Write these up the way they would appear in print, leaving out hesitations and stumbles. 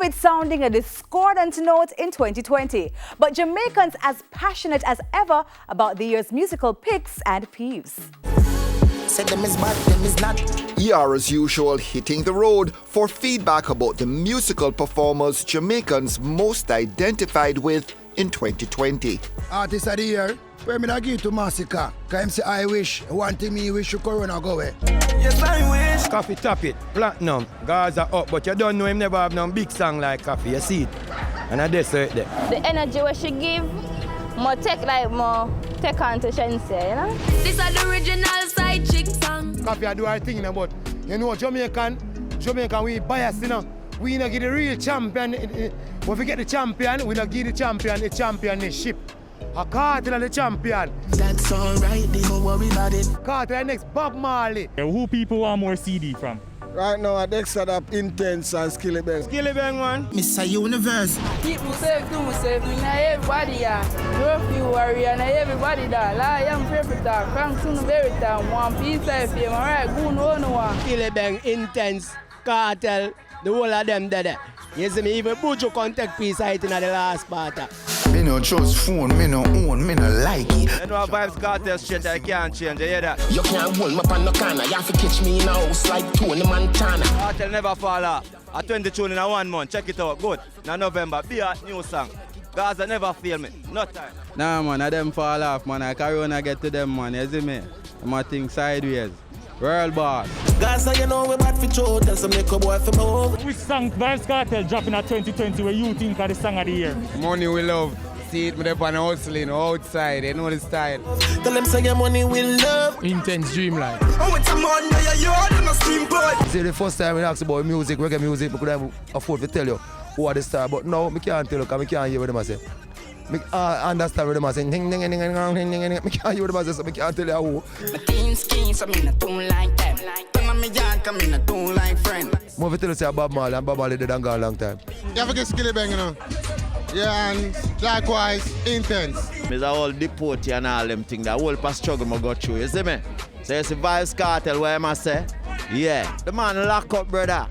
it's sounding a discordant note in 2020, but Jamaicans as passionate as ever about the year's musical picks and peeves. Said them is bad, them is not. ER as usual hitting the road for feedback about the musical performers Jamaicans most identified with in 2020. Artist of the year, where me da give to Massacre. Cause him say I wish, one thing me wish you Corona go away. Yes, I wish. Coffee top it, platinum, Gaza up, but you don't know him never have no big song like Coffee, you see it? And I desert there. The energy what she give, more take on to Shense, you know? This is the original side chick song. Coffee I do our thing, but you know Jamaican, we bias, you know. We not give the real champion. When we get the champion, we not give the champion the championship. A Cartel the champion. That's alright, they don't worry about it. Cartel next Bob Marley. Who people want more CD from? Right now, I Dexter up Intense and Skilly Bang. Skilly Bang, man. Mr. Universe. Keep myself to myself, me not everybody, yeah. No few warrior, not everybody, that. La young favorite, that. Frank soon very time. One piece of fame, alright, go no one. Skilly Bang, Intense, Cartel, the whole of them there. You see me, even Buju can take piece out in the last part. Me no trust phone, me no own, me no like it. You know Vybz Kartel shit, I can't change, you hear that? You can't hold me on no corner. You have to catch me in a house like Tony Montana. Cartel never fall off. A 20 tune in a 1 month, check it out, good. Now November, be a new song. Gaza never fail me, no time. Nah man, I them fall off man, I Corona get to them man, you see me? I think sideways. World boss. Gaza, you know we bad for children, so make a boy for move. Which song Vybz Kartel dropping at 2020 where you think are the song of the year? Money we love. See it, me up on hustling outside, you know the style. Tell them say your money we love. Intense Dreamline. Oh, it's a Monday, you are in a stream boy. See, the first time we asked about music, reggae music, I could have afford to tell you who are the star, but now I can't tell you because I can't hear what them say. I understand what them say. I can't hear what them say, so I can't tell you who. My team's keen, so me not do like them. Tell me young, come in, not do like friend. More to tell you say Bob Marley, and Bob Marley did and gone a long time. You have to get Skilly Bang, you know. Yeah, and likewise, Intense. There's a whole deport and all them things, that whole past struggle I go through, you see me? So you see Vybz Kartel, what I say? Yeah, the man lock up, brother.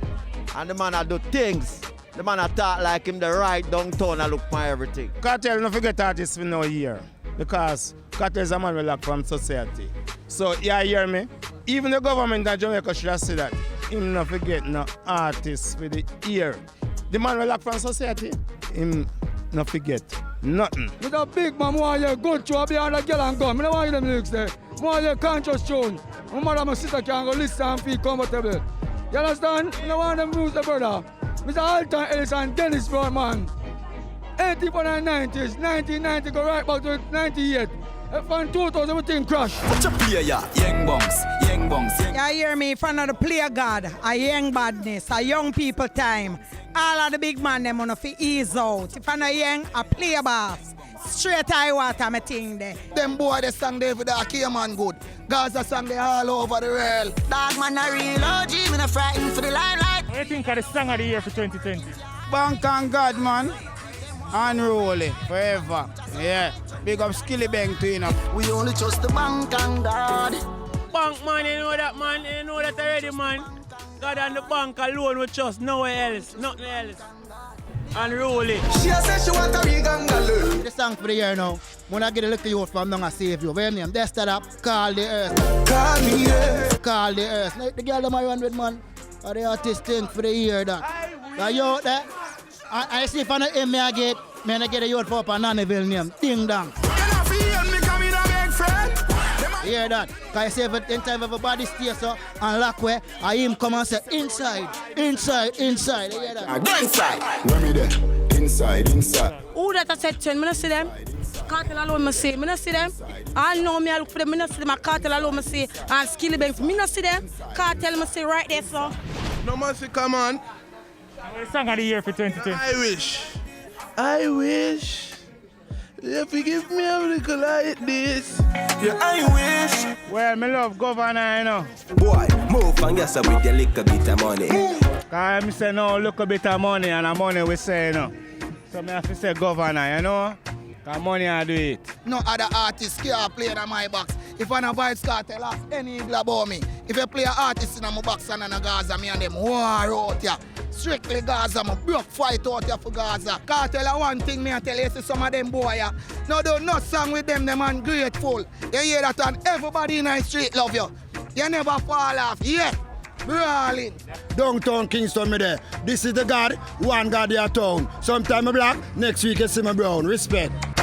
And the man a do things. The man a talk like him the right downtown and look for everything. Cartel, don't forget artists for no year. Because Cartel is a man we lock from society. So, you hear me? Even the government of Jamaica should have said that. Him not forget no artists for the year. The man we lock from society, him not forget nothing. With a big man, want you good to behind a girl and gun. I don't want you them lyrics there. I want you conscious tune. My mother and my sister can go listen and feel comfortable. You understand? I don't want them lose the brother. Mr. Alton Ellis and Dennis Brown, man. 80 for the 90s, 1990 go right back to 98. From 2000, everything crash. Such a player, young bungs. You hear me? From the player God, a young badness, a young people time. All of the big man, them want to ease out. If I'm not young, a player boss. Straight high water, me thing there. Them boy, they sang there for the Akia man good. Gaza sang there all over the world. Dog man a real OG, me not frightened for the limelight. What do you think are the song of the year for 2020? Bank and God, man. Unruly, forever. Yeah. Big up Skilly Bang to you know. We only trust the bank and God. Bank man, you know that man, you know that already man. God and the bank alone we trust, nowhere else, nothing else. Unruly. She said she want a vegan girl. The song for the year now. When I get a little youth from now, I save you. Where name? That's that up. Call the earth. Call me earth. Call the earth. Like the girl that I run with, man. Or the artist thing for the year that. Now you out there. I see if I don't me I get a youth for up a Nannyville name. Ding dong. You hear that? Because I say every time everybody stays so and lock where I him come and say inside. You hear that? Go inside. Where me there? Inside. Who that I said to him? I don't see them. Cartel alone, I see. I don't see them. I know me, I look for them. I don't see them. Cartel alone, I see. And Skilly Banks, I don't see them. Cartel, I see right there, so. No man say come on. What song of the year for 2020? I wish. If you give me a little like this. Yeah, I wish. Well, me love governor, you know. Boy, move and yes, with your little bit of money. Because I say no, look a bit of money and the money we say, you know. So I have to say governor, you know. Because money I do it. No other artist can play in my box. If I not Vybz Kartel ask any eagle about me. If you play an artist in my box and a Gaza, me and them war out here. Strictly Gaza, I broke fight out here for Gaza. Kartel, one thing me I tell you, see some of them boy here. No do no song with them ungrateful. You hear that and everybody in the street love you. You never fall off, yeah. Brawling. Downtown Kingston me there. This is the God, one God there town. Sometime I black, next week you see me brown. Respect.